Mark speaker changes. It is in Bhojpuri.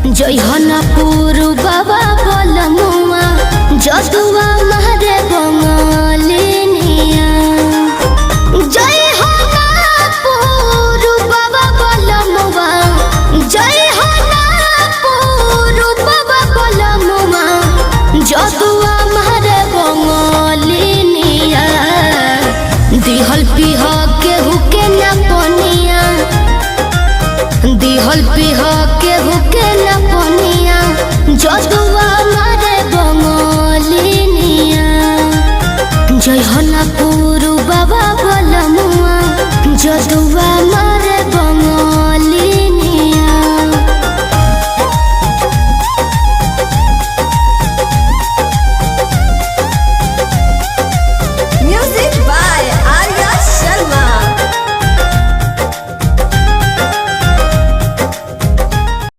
Speaker 1: जय हनपुर बाबा बलमुआ जदुआ महरे बंगालिनिया। जय हनपुर बाबा बलमुआ जय हनपुर बाबा बलमुआ जदुआ महरे बंगालिनिया। दिहल पिह केहू के न पनिया दिहल पिह केहू के न पनिया जदुआ मारे बंगालिनिया। जय हनपुर